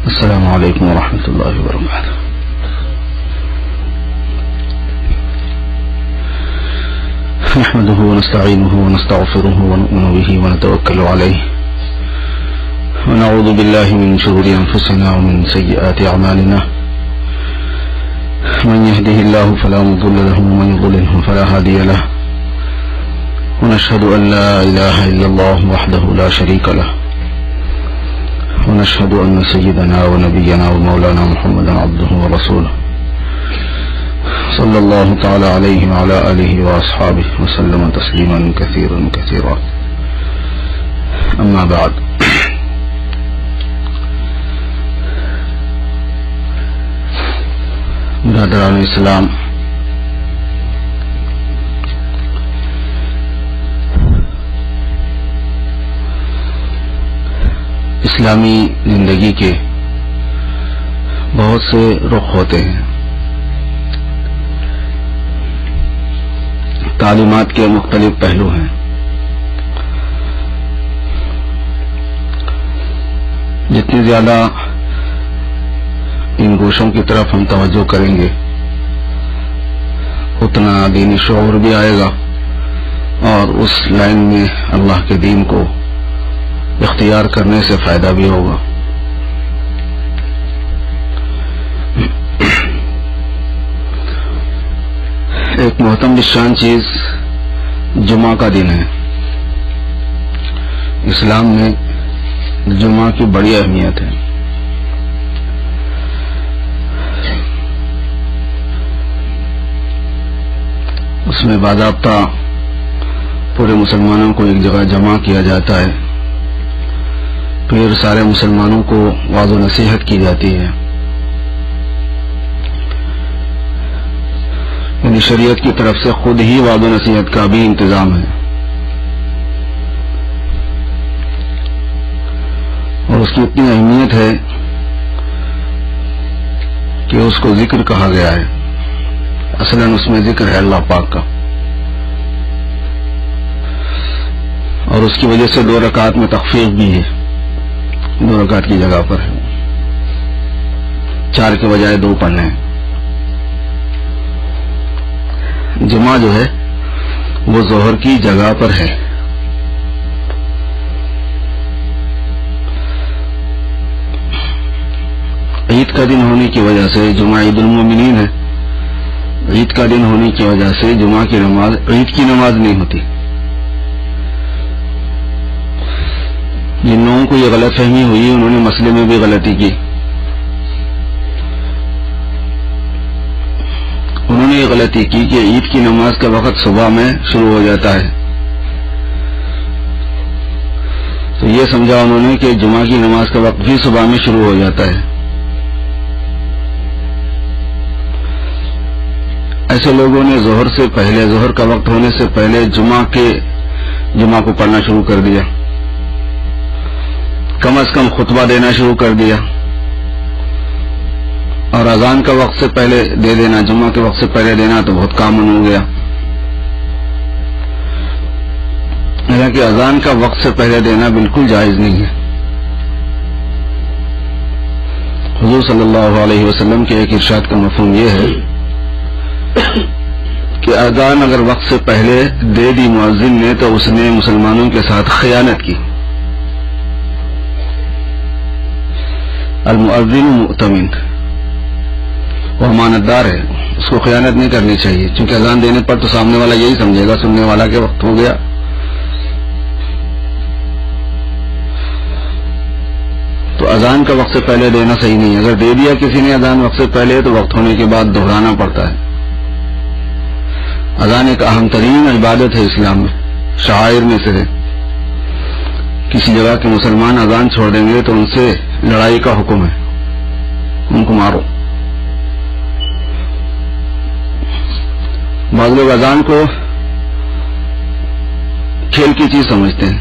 السلام علیکم ورحمۃ اللہ وبرکاتہ. نحمده ونستعینه ونستغفره ونؤمن به ونتوکل علیه ونعوذ بالله من شرور انفسنا ومن سیئات اعمالنا. من يهده الله فلا مضل له ومن يضلله فلا هادي له. ونشهد ان لا اله الا الله وحده لا شريك له. ونشهد أن سيدنا ونبينا ومولانا محمدا عبده ورسوله صلى الله تعالى عليه وعلى آله وأصحابه وسلم تسليما كثيرا كثيرا. أما بعد، برادران اسلام، اسلامی زندگی کے بہت سے رخ ہوتے ہیں. تعلیمات کے مختلف پہلو ہیں. جتنی زیادہ ان گوشوں کی طرف ہم توجہ کریں گے اتنا دینی شعور بھی آئے گا اور اس لائن میں اللہ کے دین کو اختیار کرنے سے فائدہ بھی ہوگا. ایک محترم شان چیز جمعہ کا دن ہے. اسلام میں جمعہ کی بڑی اہمیت ہے. اس میں باضابطہ پورے مسلمانوں کو ایک جگہ جمع کیا جاتا ہے، پھر سارے مسلمانوں کو وعظ و نصیحت کی جاتی ہے. یعنی شریعت کی طرف سے خود ہی وعظ و نصیحت کا بھی انتظام ہے، اور اس کی اتنی اہمیت ہے کہ اس کو ذکر کہا گیا ہے. اصلاً اس میں ذکر ہے اللہ پاک کا، اور اس کی وجہ سے 2 رکعت میں تخفیف بھی ہے. 2 رکعت کی جگہ پر ہے، 4 کے بجائے 2 پڑھنے ہیں. جمعہ جو ہے وہ ظہر کی جگہ پر ہے. عید کا دن ہونے کی وجہ سے جمعہ عید المومنین ہے. عید کا دن ہونے کی وجہ سے جمعہ کی نماز عید کی نماز نہیں ہوتی. جن لوگوں کو یہ غلط فہمی ہوئی انہوں نے مسئلے میں بھی غلطی کی. انہوں نے یہ غلطی کی کہ عید کی نماز کا وقت صبح میں شروع ہو جاتا ہے، تو یہ سمجھا انہوں نے کہ جمعہ کی نماز کا وقت بھی صبح میں شروع ہو جاتا ہے. ایسے لوگوں نے ظہر سے پہلے، ظہر کا وقت ہونے سے پہلے جمعہ کو پڑھنا شروع کر دیا. کم از کم خطبہ دینا شروع کر دیا، اور اذان کا وقت سے پہلے دے دینا، جمعہ کے وقت سے پہلے دینا تو بہت کامن ہو گیا. حالانکہ اذان کا وقت سے پہلے دینا بالکل جائز نہیں ہے. حضور صلی اللہ علیہ وسلم کے ایک ارشاد کا مفہوم یہ ہے کہ اذان اگر وقت سے پہلے دے دی مؤذن نے تو اس نے مسلمانوں کے ساتھ خیانت کی. المؤذن مؤتمن، وہ امانت دار ہے، اس کو خیانت نہیں کرنی چاہیے. چونکہ اذان دینے پر تو سامنے والا یہی سمجھے گا سننے والا کے وقت ہو گیا. تو اذان کا وقت سے پہلے دینا صحیح نہیں ہے. اگر دے دیا کسی نے اذان وقت سے پہلے تو وقت ہونے کے بعد دہرانا پڑتا ہے. اذان ایک اہم ترین عبادت ہے اسلام میں، شعائر میں سے ہے. کسی جگہ کے مسلمان اذان چھوڑ دیں گے تو ان سے لڑائی کا حکم ہے، ان کو مارو. بعض لوگ اذان کو کھیل کی چیز سمجھتے ہیں.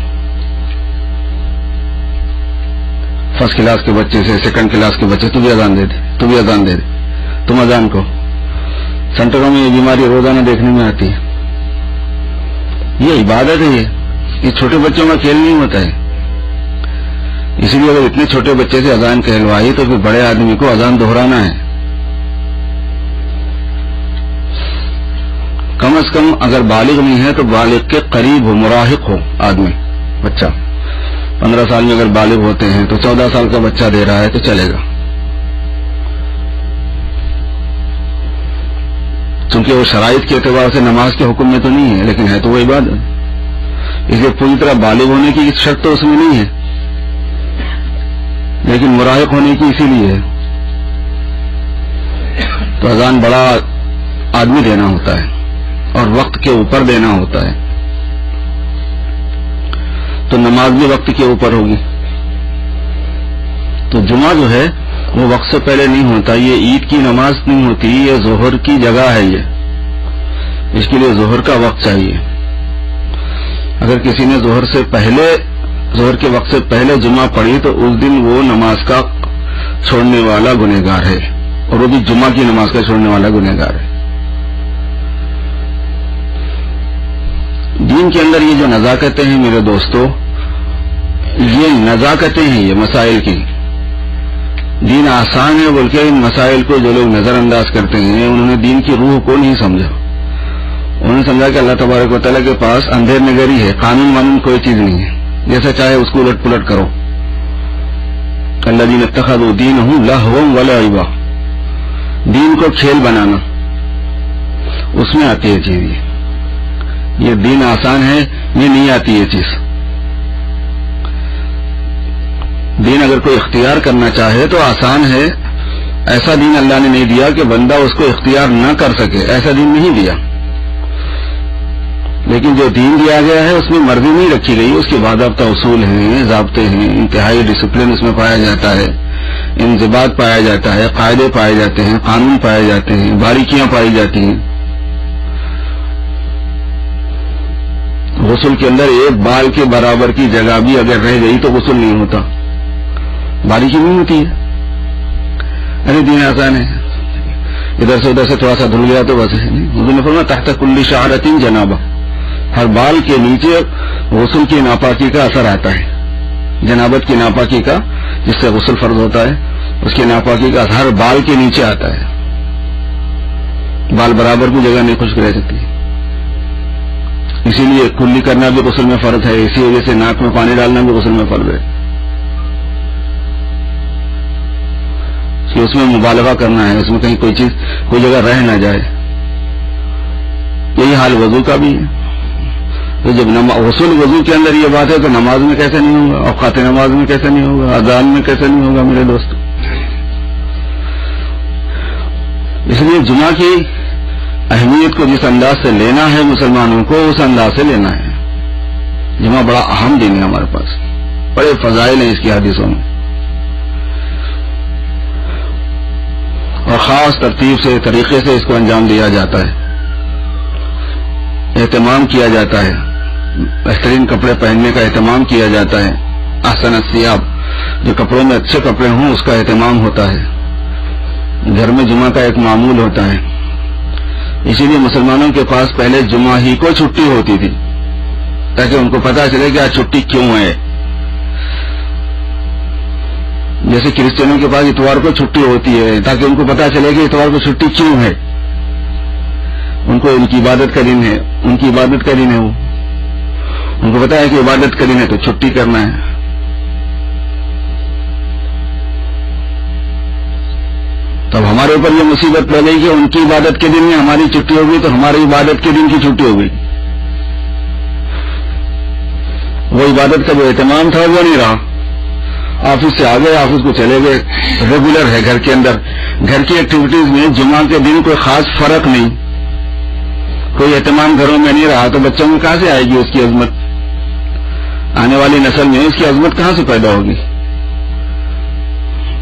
فرسٹ کلاس کے بچے سے سیکنڈ کلاس کے بچے تو بھی اذان دے دے، تو بھی اذان دے دے، تم اذان کو. سینٹروں میں یہ بیماری روزانہ دیکھنے میں آتی ہے. یہ عبادت ہے، یہ چھوٹے بچوں کا کھیل نہیں ہوتا ہے. اسی لیے اگر اتنے چھوٹے بچے سے اذان کہلوائی تو پھر بڑے آدمی کو اذان دہرانا ہے. کم از کم اگر بالغ نہیں ہے تو بالغ کے قریب ہو، مراہق ہو آدمی، بچہ 15 سال میں اگر بالغ ہوتے ہیں تو 14 سال کا بچہ دے رہا ہے تو چلے گا، چونکہ وہ شرائط کے اعتبار سے نماز کے حکم میں تو نہیں ہے، لیکن ہے تو وہ عبادت. اس لیے پوری طرح بالغ ہونے کی شرط تو اس میں نہیں ہے، لیکن مراہق ہونے کی اسی لیے ہے. تو اذان بڑا آدمی دینا ہوتا ہے اور وقت کے اوپر دینا ہوتا ہے، تو نماز بھی وقت کے اوپر ہوگی. تو جمعہ جو ہے وہ وقت سے پہلے نہیں ہوتا، یہ عید کی نماز نہیں ہوتی، یہ ظہر کی جگہ ہے، یہ اس کے لیے ظہر کا وقت چاہیے. اگر کسی نے ظہر کے وقت سے پہلے جمعہ پڑھی تو اس دن وہ نماز کا چھوڑنے والا گنہگار ہے، اور وہ بھی جمعہ کی نماز کا چھوڑنے والا گنہگار ہے. دین کے اندر یہ جو نزاکتیں ہیں میرے دوستو، یہ نزاکتیں ہیں، یہ مسائل کی. دین آسان ہے بول کے ان مسائل کو جو لوگ نظر انداز کرتے ہیں انہوں نے دین کی روح کو نہیں سمجھا. انہوں نے سمجھا کہ اللہ تبارک و تعالیٰ کے پاس اندھیر نگری ہے، قانون مانون کوئی چیز نہیں ہے، جیسا چاہے اس کو الٹ پلٹ کرو. الذین اتخذوا دینہم لہوا ولعبا، دین کو کھیل بنانا، اس میں آتی ہے چیز. یہ دین آسان ہے، یہ نہیں آتی یہ چیز. دین اگر کوئی اختیار کرنا چاہے تو آسان ہے. ایسا دین اللہ نے نہیں دیا کہ بندہ اس کو اختیار نہ کر سکے، ایسا دین نہیں دیا. لیکن جو دین دیا گیا ہے اس میں مرضی نہیں رکھی گئی، اس کے باضابطہ اصول ہیں، ضابطے ہیں، انتہائی ڈسپلن اس میں پایا جاتا ہے، انضباط پایا جاتا ہے، قاعدے پائے جاتے ہیں، قانون پائے جاتے ہیں، باریکیاں پائی جاتی ہیں. غسل کے اندر ایک بال کے برابر کی جگہ بھی اگر رہ گئی تو غسل نہیں ہوتا، باریکی نہیں ہوتی ہے. ارے دین آسان ہے، ادھر سے ادھر سے تھوڑا سا دھل گیا تو بس. حضور نے فرمایا تحت کل شعرۃ جنابہ، ہر بال کے نیچے غسل کی ناپاکی کا اثر آتا ہے. جنابت کی ناپاکی کا، جس سے غسل فرض ہوتا ہے، اس کی ناپاکی کا ہر بال کے نیچے آتا ہے. بال برابر کی جگہ نہیں خشک رہ سکتی، اسی لیے کلی کرنا بھی غسل میں فرض ہے. اسی وجہ سے ناک میں پانی ڈالنا بھی غسل میں فرض ہے، کہ اس میں مبالغہ کرنا ہے، اس میں کہیں کوئی جگہ رہ نہ جائے. یہی حال وضو کا بھی ہے. تو جب غسل وضو کے اندر یہ بات ہے تو نماز میں کیسے نہیں ہوگا، اوقات نماز میں کیسے نہیں ہوگا، اذان میں کیسے نہیں ہوگا میرے دوست. اس لیے جمعہ کی اہمیت کو جس انداز سے لینا ہے مسلمانوں کو، اس انداز سے لینا ہے. جمعہ بڑا اہم دن ہے ہمارے پاس، بڑے فضائل ہیں اس کی حدیثوں میں، اور خاص ترتیب سے طریقے سے اس کو انجام دیا جاتا ہے، اہتمام کیا جاتا ہے. بہترین کپڑے پہننے کا اہتمام کیا جاتا ہے. احسن الثیاب، جو کپڑوں میں اچھے کپڑے ہوں اس کا اہتمام ہوتا ہے. گھر میں جمعہ کا ایک معمول ہوتا ہے. اسی لیے مسلمانوں کے پاس پہلے جمعہ ہی کو چھٹی ہوتی تھی، تاکہ ان کو پتا چلے کہ آج چھٹی کیوں ہے. جیسے کرسچنوں کے پاس اتوار کو چھٹی ہوتی ہے، تاکہ ان کو پتا چلے کہ اتوار کو چھٹی کیوں ہے. ان کو ان کی عبادت کا دن ہے، ان کی عبادت کا دن ہے، وہ ان کو پتا ہے کہ عبادت کا دن ہے تو چھٹی کرنا ہے. تب ہمارے اوپر یہ مصیبت پڑ گئی کہ ان کی عبادت کے دن میں ہماری چھٹی ہوگی تو ہماری عبادت کے دن کی چھٹی ہوگی. وہ عبادت کا جو اہتمام تھا وہ نہیں رہا. آفس سے آ گئے، آفس کو چلے گئے، ریگولر ہے. گھر کے اندر گھر کی ایکٹیویٹیز میں جمعہ کے دن کوئی خاص فرق نہیں، کوئی اہتمام گھروں میں نہیں رہا، تو بچوں میں کہاں سے آئے گی اس کی عظمت؟ آنے والی نسل میں اس کی عظمت کہاں سے پیدا ہوگی؟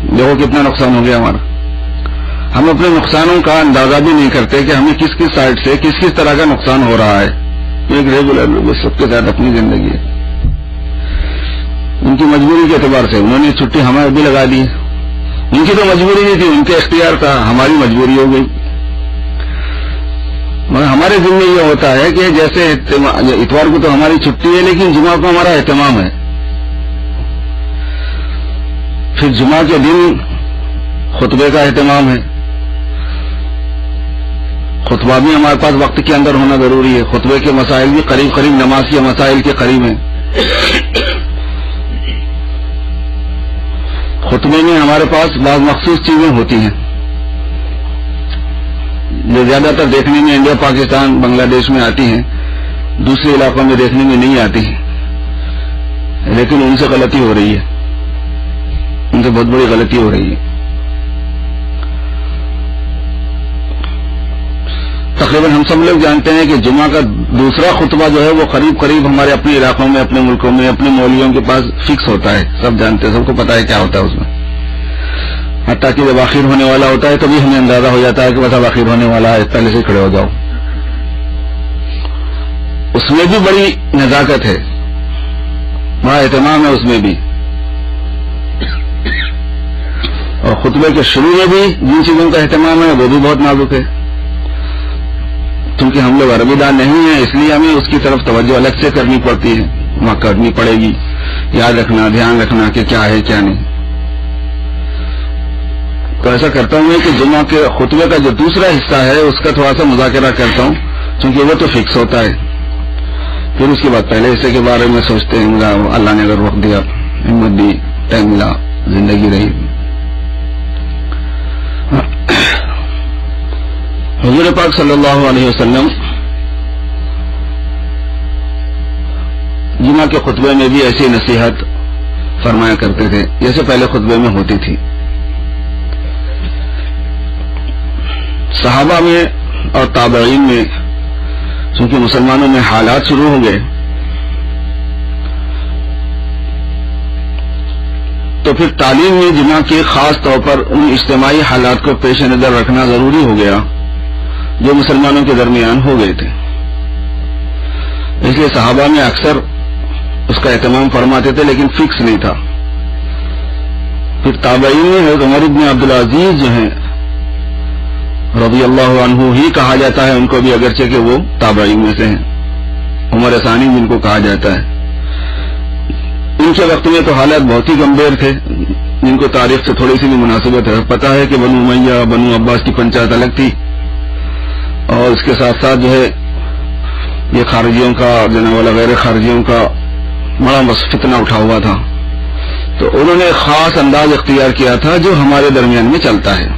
دیکھو کتنا نقصان ہو گیا ہمارا. ہم اپنے نقصانوں کا اندازہ بھی نہیں کرتے کہ ہمیں کس کس سائڈ سے کس طرح کا نقصان ہو رہا ہے. ایک ریگولر لوگ سب کے ساتھ اپنی زندگی ہے، ان کی مجبوری کے اعتبار سے انہوں نے چھٹی ہمیں بھی لگا دی. ان کی تو مجبوری نہیں تھی، ان کے اختیار تھا، ہماری مجبوری ہو گئی. مگر ہمارے ذمہ یہ ہوتا ہے کہ جیسے اتوار کو تو ہماری چھٹی ہے، لیکن جمعہ کو ہمارا اہتمام ہے. پھر جمعہ کے دن خطبے کا اہتمام ہے. خطبہ بھی ہمارے پاس وقت کے اندر ہونا ضروری ہے. خطبے کے مسائل بھی قریب قریب نماز کے مسائل کے قریب ہیں. خطبے میں ہمارے پاس بعض مخصوص چیزیں ہوتی ہیں جو زیادہ تر دیکھنے میں انڈیا پاکستان بنگلہ دیش میں آتی ہیں, دوسرے علاقوں میں دیکھنے میں نہیں آتی ہیں, لیکن ان سے غلطی ہو رہی ہے, ان سے بہت بڑی غلطی ہو رہی ہے. تقریباً ہم سب لوگ جانتے ہیں کہ جمعہ کا دوسرا خطبہ جو ہے وہ قریب قریب ہمارے اپنے علاقوں میں, اپنے ملکوں میں, اپنے مولویوں کے پاس فکس ہوتا ہے. سب جانتے ہیں, سب کو پتا ہے کیا ہوتا ہے اس میں. حتیٰ کہ جب آخر ہونے والا ہوتا ہے تبھی ہمیں اندازہ ہو جاتا ہے کہ بس اب آخر ہونے والا ہے, پہلے سے کھڑے ہو جاؤ. اس میں بھی بڑی نزاکت ہے, بڑا اہتمام ہے اس میں بھی. اور خطبے کے شروع میں بھی جن چیزوں کا اہتمام ہے وہ بھی بہت نازک ہے. کیونکہ ہم لوگ عربی دان نہیں ہیں, اس لیے ہمیں اس کی طرف توجہ الگ سے کرنی پڑتی ہے, وہاں کرنی پڑے گی. یاد رکھنا, دھیان رکھنا کہ کیا ہے کیا نہیں. تو ایسا کرتا ہوں کہ جمعہ کے خطبے کا جو دوسرا حصہ ہے اس کا تھوڑا سا مذاکرہ کرتا ہوں, کیونکہ وہ تو فکس ہوتا ہے. پھر اس کے بعد پہلے حصے کے بارے میں سوچتے ہیں, اللہ نے اگر وقت دیا, ہمت دی, ٹائم ملا, زندگی رہی. حضور پاک صلی اللہ علیہ وسلم جمعہ کے خطبے میں بھی ایسی نصیحت فرمایا کرتے تھے جیسے پہلے خطبے میں ہوتی تھی. صحابہ میں اور تابعین میں چونکہ مسلمانوں میں حالات شروع ہو گئے تو پھر تعلیم میں جمعہ کے خاص طور پر ان اجتماعی حالات کو پیش نظر رکھنا ضروری ہو گیا جو مسلمانوں کے درمیان ہو گئے تھے. اس لیے صحابہ میں اکثر اس کا اہتمام فرماتے تھے لیکن فکس نہیں تھا. پھر تابعین میں حضرت عمر بن عبدالعزیز جو ہیں رضی اللہ عنہ ہی کہا جاتا ہے ان کو بھی, اگرچہ کہ وہ تابعین میں سے ہیں, عمر ثانی جن کو کہا جاتا ہے. ان کے وقت میں تو حالات بہت ہی گمبھیر تھے جن کو تاریخ سے تھوڑی سی بھی مناسبت ہے. پتہ ہے کہ بنو امیہ, بنو عباس کی پنچایت الگ تھی, اور اس کے ساتھ ساتھ جو ہے یہ خارجیوں کا جناب والا غیر خارجیوں کا بڑا فتنہ اٹھا ہوا تھا. تو انہوں نے خاص انداز اختیار کیا تھا جو ہمارے درمیان میں چلتا ہے.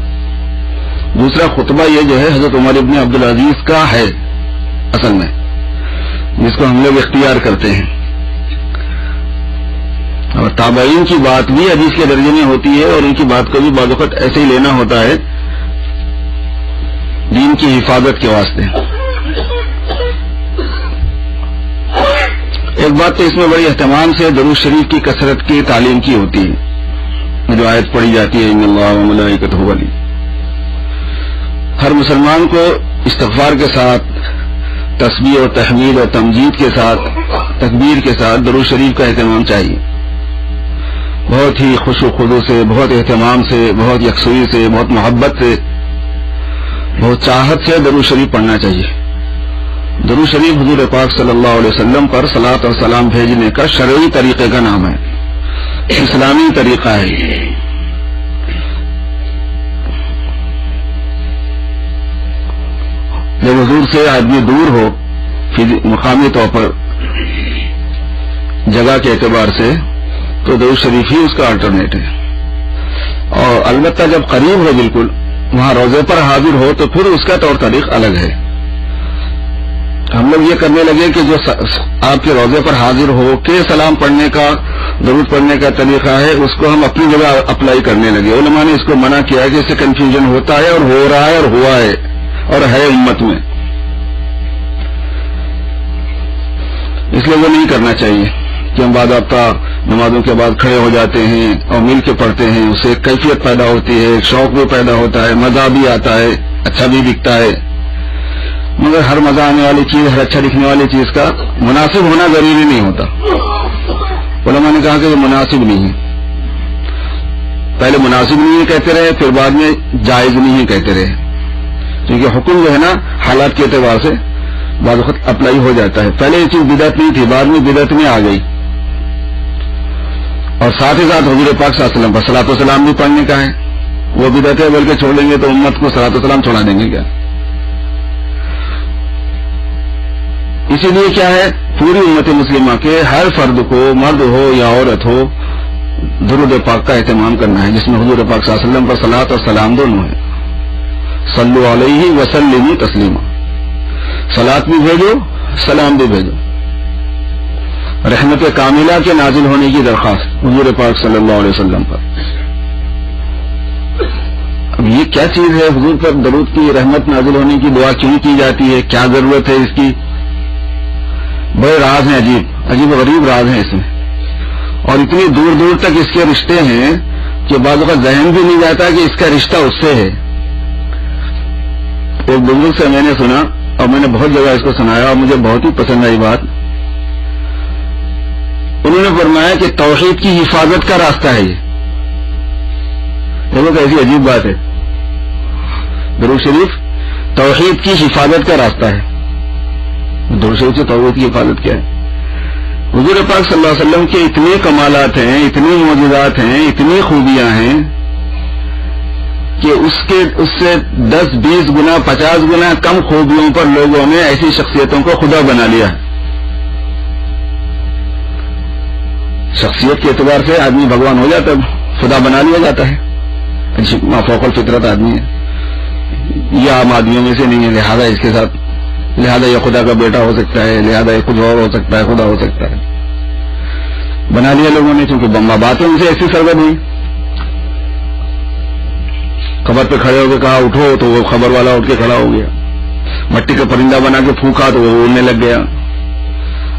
دوسرا خطبہ یہ جو ہے حضرت عمر ابن عبدالعزیز کا ہے اصل میں, جس کو ہم لوگ اختیار کرتے ہیں. اور تابعین کی بات بھی حدیث کے درجے میں ہوتی ہے اور ان کی بات کو بھی بعض وقت ایسے ہی لینا ہوتا ہے دین کی حفاظت کے واسطے. ایک بات تو اس میں بڑی اہتمام سے درود شریف کی کثرت کی تعلیم کی ہوتی ہے جو آیت پڑھی جاتی ہے ان اللہ وملائکتہ علی. ہر مسلمان کو استغفار کے ساتھ, تسبیح اور تحمید اور تمجید کے ساتھ, تکبیر کے ساتھ درود شریف کا اہتمام چاہیے. بہت ہی خوش و خضوع سے, بہت اہتمام سے, بہت یکسوئی سے, بہت محبت سے, بہت چاہت سے درود شریف پڑھنا چاہیے. درود شریف حضور پاک صلی اللہ علیہ وسلم پر صلاۃ اور سلام بھیجنے کا شرعی طریقے کا نام ہے, اسلامی طریقہ ہے. جب حضور سے آدمی دور ہو مقامی طور پر جگہ کے اعتبار سے تو درود شریف ہی اس کا الٹرنیٹ ہے. اور البتہ جب قریب ہو بالکل وہاں روضے پر حاضر ہو تو پھر اس کا طور طریق الگ ہے. ہم لوگ یہ کرنے لگے کہ جو آپ کے روضے پر حاضر ہو کے سلام پڑھنے کا, درود پڑھنے کا طریقہ ہے اس کو ہم اپنی جگہ اپلائی کرنے لگے. علماء نے اس کو منع کیا ہے کہ اس سے کنفیوژن ہوتا ہے اور ہو رہا ہے اور ہوا ہے اور ہے امت میں, اس لیے وہ نہیں کرنا چاہیے کہ ہم بعد آپ کا نمازوں کے بعد کھڑے ہو جاتے ہیں اور مل کے پڑھتے ہیں. اس سے ایک کیفیت پیدا ہوتی ہے, ایک شوق بھی پیدا ہوتا ہے, مزہ بھی آتا ہے, اچھا بھی دکھتا ہے. مگر ہر مزہ آنے والی چیز, ہر اچھا دکھنے والی چیز کا مناسب ہونا ضروری نہیں ہوتا. علماء نے کہا کہ یہ مناسب نہیں ہے. پہلے مناسب نہیں ہے کہتے رہے, پھر بعد میں جائز نہیں ہے کہتے رہے, کیونکہ حکم جو ہے نا حالات کے اعتبار سے بعض وقت اپلائی ہو جاتا ہے. پہلے یہ چیز بدعت نہیں تھی, بعد میں بدعت میں آ گئی. اور ساتھ ہی ساتھ حضور پاک صلی اللہ علیہ وسلم پر صلاۃ و سلام بھی پڑھنے کا ہے. وہ بدعت ہے، بلکہ چھوڑ دیں گے تو امت کو صلاۃ و سلام چھوڑا دیں گے کیا؟ اسی لیے کیا ہے، پوری امت مسلمہ کے ہر فرد کو، مرد ہو یا عورت ہو، درود پاک کا اہتمام کرنا ہے، جس میں حضور پاک صلی اللہ علیہ وسلم پر صلاۃ اور سلام دونوں ہیں. صلو علیہ وسلموا تسلیما، صلاۃ بھی بھیجو، سلام بھی بھیجو. رحمت کاملہ کے نازل ہونے کی درخواست حضور پاک صلی اللہ علیہ وسلم پر. اب یہ کیا چیز ہے، حضور پر درود کی، رحمت نازل ہونے کی دعا کیوں کی جاتی ہے، کیا ضرورت ہے اس کی؟ بڑے راز ہیں، عجیب و غریب راز ہیں اس میں، اور اتنی دور دور تک اس کے رشتے ہیں کہ بعض کا ذہن بھی نہیں جاتا کہ اس کا رشتہ اس سے ہے. ایک بزرگ سے میں نے سنا، اور میں نے بہت جگہ اس کو سنایا اور مجھے بہت ہی پسند آئی بات. انہوں نے فرمایا کہ توحید کی حفاظت کا راستہ ہے یہ. دیکھو کیسی عجیب بات ہے، درود شریف توحید کی حفاظت کا راستہ ہے. درود شریف سے توحید کی حفاظت کیا ہے؟ حضور پاک صلی اللہ علیہ وسلم کے اتنے کمالات ہیں، اتنی معجزات ہیں، اتنی خوبیاں ہیں کہ اس سے 10 20 گنا 50 گنا کم خوبیوں پر لوگوں نے ایسی شخصیتوں کو خدا بنا لیا ہے. شخصیت کے اعتبار سے آدمی بھگوان ہو جاتا ہے، خدا بنا لیا جاتا ہے. فوق الفطرت آدمی ہے، یہ عام آدمیوں میں سے نہیں ہے، لہذا یہ خدا کا بیٹا ہو سکتا ہے، لہذا یہ کچھ اور ہو سکتا ہے، خدا ہو سکتا ہے. بنا لیا لوگوں نے، چونکہ باتیں ان سے ایسی سرگرم ہوئی. خبر پہ کھڑے ہو کے کہا اٹھو تو وہ خبر والا اٹھ کے کھڑا ہو گیا. مٹی کا پرندہ بنا کے پھونکا تو وہ اڑنے لگ گیا.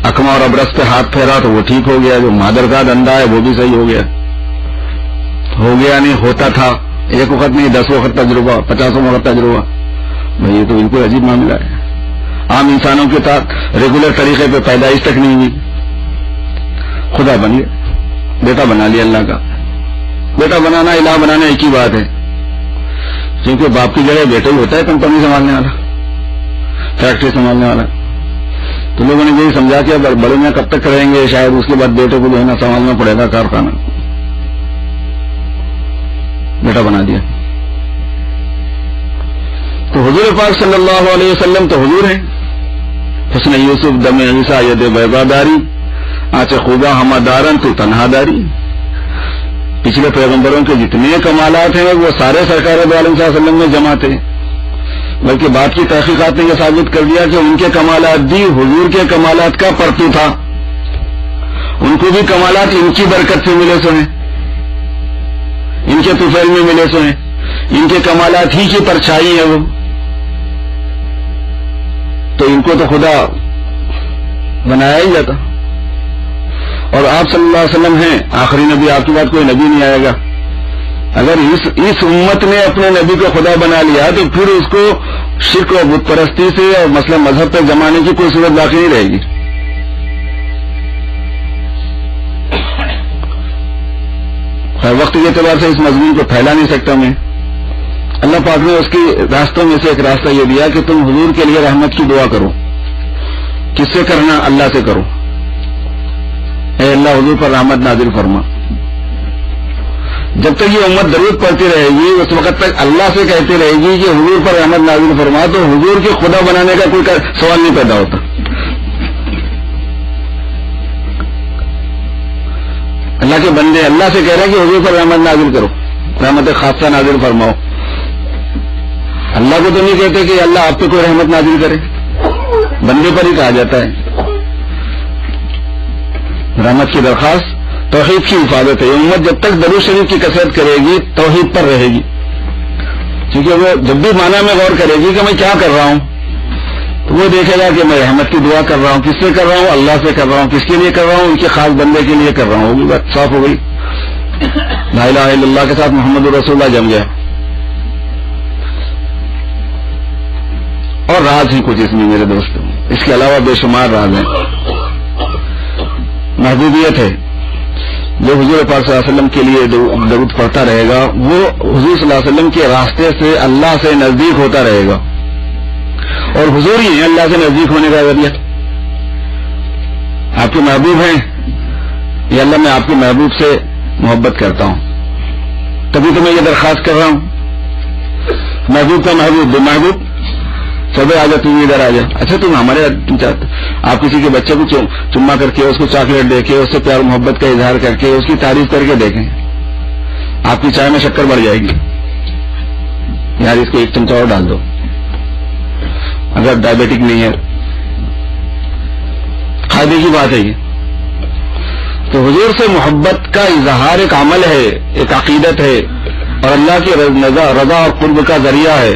اکما اور ابرس پہ ہاتھ پھیرا تو وہ ٹھیک ہو گیا. جو مادر کا دندہ ہے وہ بھی صحیح ہو گیا. نہیں ہوتا تھا، ایک وقت نہیں 10 وقت تجربہ، 50 وقت تجربہ. بھائی یہ تو بالکل عجیب معاملہ ہے. عام انسانوں کے ساتھ ریگولر طریقے پہ پیدائش تک نہیں ہوئی، خدا بن گیا، بیٹا بنا لیا. اللہ کا بیٹا بنانا، الہ بنانا ایک ہی بات ہے. کیونکہ باپ کی جگہ بیٹا ہی ہوتا ہے کمپنی سنبھالنے والا، فیکٹری سنبھالنے والا. تو لوگوں نے یہی سمجھا کہ بڑے میں کب تک رہیں گے، شاید اس کے بعد بیٹے کو جو ہے نا سنبھالنا پڑے گا کارخانہ. بیٹا بنا دیا. تو حضور پاک صلی اللہ علیہ وسلم تو حضور ہیں. حسن یوسف دم عیسیٰ ید بیضاداری، آنچ خوبہ ہما دارن تو تنہا داری. پچھلے پیغمبروں کے جتنے کمالات ہیں وہ سارے سرکار دو عالم صلی اللہ علیہ وسلم میں جمع تھے. بلکہ بات کی تحقیقات نے یہ ثابت کر دیا کہ ان کے کمالات بھی حضور کے کمالات کا پرتو تھا. ان کو بھی کمالات ان کی برکت سے ملے سو ہیں، ان کے طفیل میں ملے سو ہیں، ان کے کمالات ہی کی پرچھائی ہے وہ. تو ان کو تو خدا بنایا ہی جاتا. اور آپ صلی اللہ علیہ وسلم ہیں آخری نبی، آپ کے بعد کوئی نبی نہیں آئے گا. اگر اس امت نے اپنے نبی کو خدا بنا لیا تو پھر اس کو شرک و بت پرستی سے اور مثلا مذہب پہ جمانے کی کوئی صورت باقی نہیں رہے گی. وقت کے اعتبار سے اس مضمون کو پھیلا نہیں سکتا میں. اللہ پاک نے اس کے راستوں میں سے ایک راستہ یہ دیا کہ تم حضور کے لیے رحمت کی دعا کرو. کس سے کرنا؟ اللہ سے کرو. اے اللہ حضور پر رحمت نازل فرما. جب تک یہ امت درود پڑھتی رہے گی اس وقت تک اللہ سے کہتی رہے گی کہ حضور پر رحمت نازل فرما، تو حضور کے خدا بنانے کا کوئی سوال نہیں پیدا ہوتا. اللہ کے بندے اللہ سے کہہ رہے ہیں کہ حضور پر رحمت نازل کرو، رحمت خاصہ نازل فرماؤ. اللہ کو تو نہیں کہتے کہ اللہ آپ پہ کوئی رحمت نازل کرے، بندے پر ہی کہا جاتا ہے. رحمت کی درخواست توحید کی حفاظت ہے. یہ امت جب تک درود شریف کی کثرت کرے گی توحید پر رہے گی. کیونکہ وہ جب بھی معنی میں غور کرے گی کہ میں کیا کر رہا ہوں تو وہ دیکھے گا کہ میں رحمت کی دعا کر رہا ہوں. کس سے کر رہا ہوں؟ اللہ سے کر رہا ہوں. کس کے لیے کر رہا ہوں؟ ان کے خاص بندے کے لیے کر رہا ہوں. ہوگی بات صاف ہو گئی. لا الہ الا اللہ کے ساتھ محمد رسول اللہ جم گیا. اور راز ہی کچھ اس میں میرے دوستوں، اس کے علاوہ بے شمار راز ہیں. محبوبیت ہے. جو حضور پاک صلی اللہ علیہ وسلم کے لیے درود پڑھتا رہے گا وہ حضور صلی اللہ علیہ وسلم کے راستے سے اللہ سے نزدیک ہوتا رہے گا. اور حضور ہی ہے اللہ سے نزدیک ہونے کا ذریعہ. آپ کے محبوب ہیں، یا اللہ میں آپ کے محبوب سے محبت کرتا ہوں. تبھی تو میں یہ درخواست کر رہا ہوں. محبوب کا محبوب، محبوب چلو آ جا، تم ادھر آ جا. اچھا تم ہمارے آپ کسی کے بچے کو چما کر کے، اس کو چاکلیٹ دے کے، اس سے پیار محبت کا اظہار کر کے، اس کی تعریف کر کے دیکھیں، آپ کی چائے میں شکر بڑھ جائے گی. یار اس کو ایک چمچہ اور ڈال دو اگر ڈائبیٹک نہیں ہے. فائدے کی بات ہے یہ. تو حضور سے محبت کا اظہار ایک عمل ہے، ایک عقیدت ہے، اور اللہ کی رضا اور قرب کا ذریعہ ہے.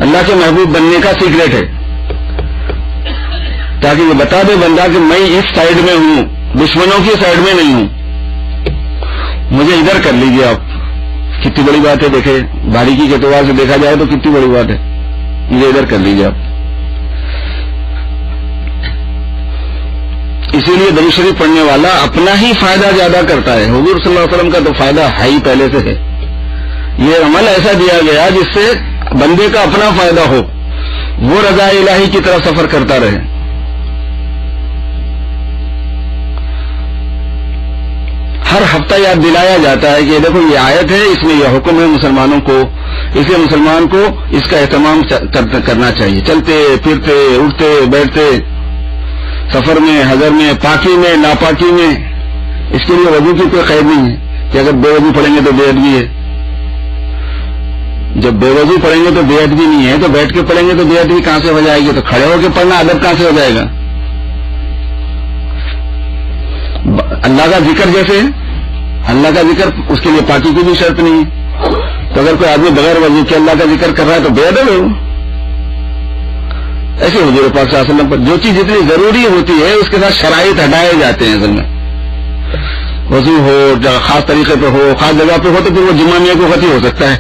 اللہ کے محبوب بننے کا سیکریٹ ہے، تاکہ یہ بتا دے بندہ کہ میں اس سائیڈ میں ہوں، دشمنوں کی سائیڈ میں نہیں ہوں، مجھے ادھر کر لیجیے آپ. کتنی بڑی بات ہے. دیکھیں باریکی کے اعتبار سے دیکھا جائے تو کتنی بڑی بات ہے. مجھے ادھر کر لیجیے آپ. اسی لیے درود شریف پڑھنے والا اپنا ہی فائدہ زیادہ کرتا ہے. حضور صلی اللہ علیہ وسلم کا تو فائدہ ہے ہی پہلے سے ہے. یہ عمل ایسا دیا گیا جس سے بندے کا اپنا فائدہ ہو، وہ رضا الہی کی طرف سفر کرتا رہے. ہر ہفتہ یاد دلایا جاتا ہے کہ دیکھو یہ آیت ہے، اس میں یہ حکم ہے مسلمانوں کو، اس لیے مسلمان کو اس کا اہتمام کرنا چاہیے. چلتے پھرتے اٹھتے بیٹھتے، سفر میں، حضر میں، پاکی میں، ناپاکی میں، اس کے لیے وضو کی کوئی قید نہیں ہے کہ اگر بے وضو پڑھیں گے تو بے ادبی ہے. جب بے وضو پڑھیں گے تو بے ادبی نہیں ہے، تو بیٹھ کے پڑھیں گے تو بے ادبی کہاں سے ہو جائے گی؟ تو کھڑے ہو کے پڑھنا ادب کہاں سے ہو جائے گا؟ اللہ کا ذکر جیسے اللہ کا ذکر، اس کے لیے پاکی کی بھی شرط نہیں ہے. تو اگر کوئی آدمی بغیر وضو کے اللہ کا ذکر کر رہا ہے تو بے ادب ہے. ایسے حضور پاک صلی اللہ علیہ وسلم پر جو چیز جتنی ضروری ہوتی ہے اس کے ساتھ شرائط ہٹائے جاتے ہیں. اصل میں وضو ہو، خاص طریقے پہ ہو، خاص جگہ پہ ہو، تو پھر وہ جمعہ میں کو غلطی ہو سکتا ہے.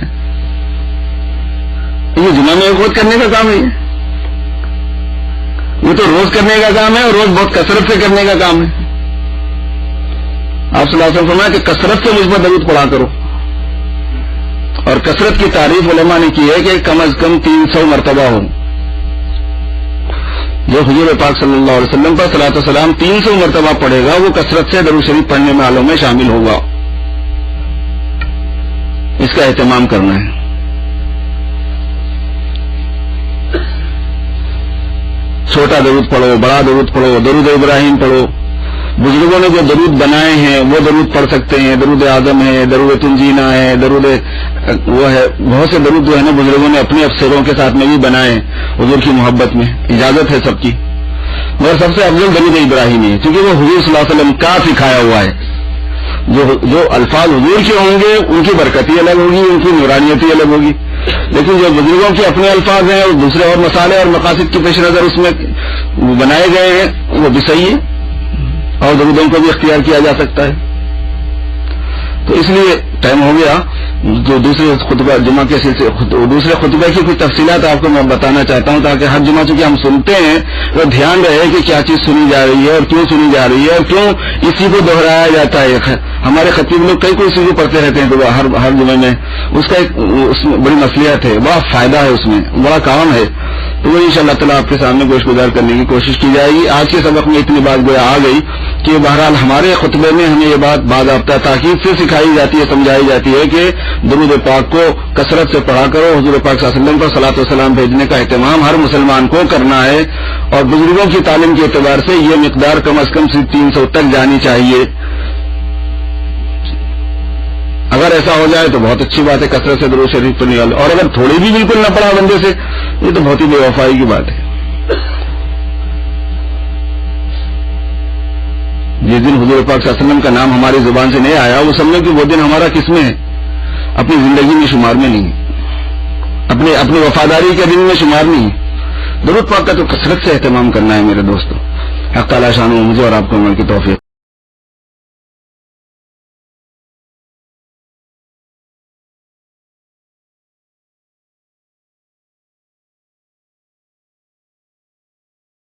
یہ جمعہ میں خود کرنے کا کام ہے، یہ تو روز کرنے کا کام ہے، اور روز بہت کثرت سے کرنے کا کام ہے. آپ صلی اللہ علیہ وسلم فرمایا کہ کثرت سے مجھ پر درود پڑھا کرو. اور کثرت کی تعریف علماء نے کی ہے کہ کم از کم 300 مرتبہ ہو. جو حضور پاک صلی اللہ علیہ وسلم پر صلاۃ و سلام 300 مرتبہ پڑھے گا وہ کثرت سے درود شریف پڑھنے والوں میں شامل ہوگا. اس کا اہتمام کرنا ہے. چھوٹا درود پڑھو، بڑا درود پڑھو، درود ابراہیم پڑھو. بزرگوں نے جو درود بنائے ہیں وہ درود پڑھ سکتے ہیں. درود اعظم ہے، درود تنجینا ہے، درود وہ ہے، بہت سے درود جو ہے نا بزرگوں نے اپنے افسروں کے ساتھ میں بھی بنائے حضور کی محبت میں. اجازت ہے سب کی، مگر سب سے افضل درود ابراہیمی ہے کیونکہ وہ حضور صلی اللہ علیہ وسلم کا سکھایا ہوا ہے. جو الفاظ حضور کے ہوں گے ان کی برکتی الگ ہوگی، ان کی نورانیتی الگ ہوگی. لیکن جو بزرگوں کے اپنے الفاظ ہیں اور دوسرے اور مسالے اور مقاصد کی پیش نظر اس میں بنائے گئے ہیں وہ بھی صحیح ہے، اور درودوں کو بھی اختیار کیا جا سکتا ہے. تو اس لیے ٹائم ہو گیا. جو دوسرے خطبہ جمعہ کے سلسلے دوسرے خطبہ کی کچھ تفصیلات آپ کو میں بتانا چاہتا ہوں تاکہ ہر جمعہ چونکہ ہم سنتے ہیں وہ دھیان رہے کہ کیا چیز سنی جا رہی ہے اور کیوں سنی جا رہی ہے اور کیوں اسی کو دہرایا جاتا ہے. ہمارے خطیب لوگ کئی کوئی چیزیں پڑھتے رہتے ہیں ہر جمعے میں. اس کا ایک اس میں بڑی مصلحت ہے، بڑا فائدہ ہے، اس میں بڑا کام ہے. تو وہ انشاءاللہ تعالیٰ آپ کے سامنے گوش گزار کرنے کی کوشش کی جائے گی. آج کے سبق میں اتنی بات گویا آ گئی کہ بہرحال ہمارے خطبے میں ہمیں یہ بات باضابطہ تاکید سے سکھائی جاتی ہے، سمجھائی جاتی ہے کہ درود پاک کو کثرت سے پڑھا کرو. حضور پاک صلی اللہ علیہ وسلم پر صلاۃ و سلام بھیجنے کا اہتمام ہر مسلمان کو کرنا ہے، اور بزرگوں کی تعلیم کے اعتبار سے یہ مقدار کم از کم 300 تک جانی چاہیے. اگر ایسا ہو جائے تو بہت اچھی بات ہے، کثرت سے درود شریف پڑھنے والے. اور اگر تھوڑی بھی بالکل نہ پڑھا بندے سے یہ تو بہت ہی بے وفائی کی بات ہے. جس دن حضور پاک صلی اللہ علیہ وسلم کا نام ہماری زبان سے نہیں آیا وہ سمجھو کہ وہ دن ہمارا کس میں ہے؟ اپنی زندگی میں شمار میں نہیں، اپنی وفاداری کے دن میں شمار نہیں. درود پاک کا تو کثرت سے اہتمام کرنا ہے میرے دوستوں. حق تعالی شان مجھے اور آپ کو عمل کی توفیق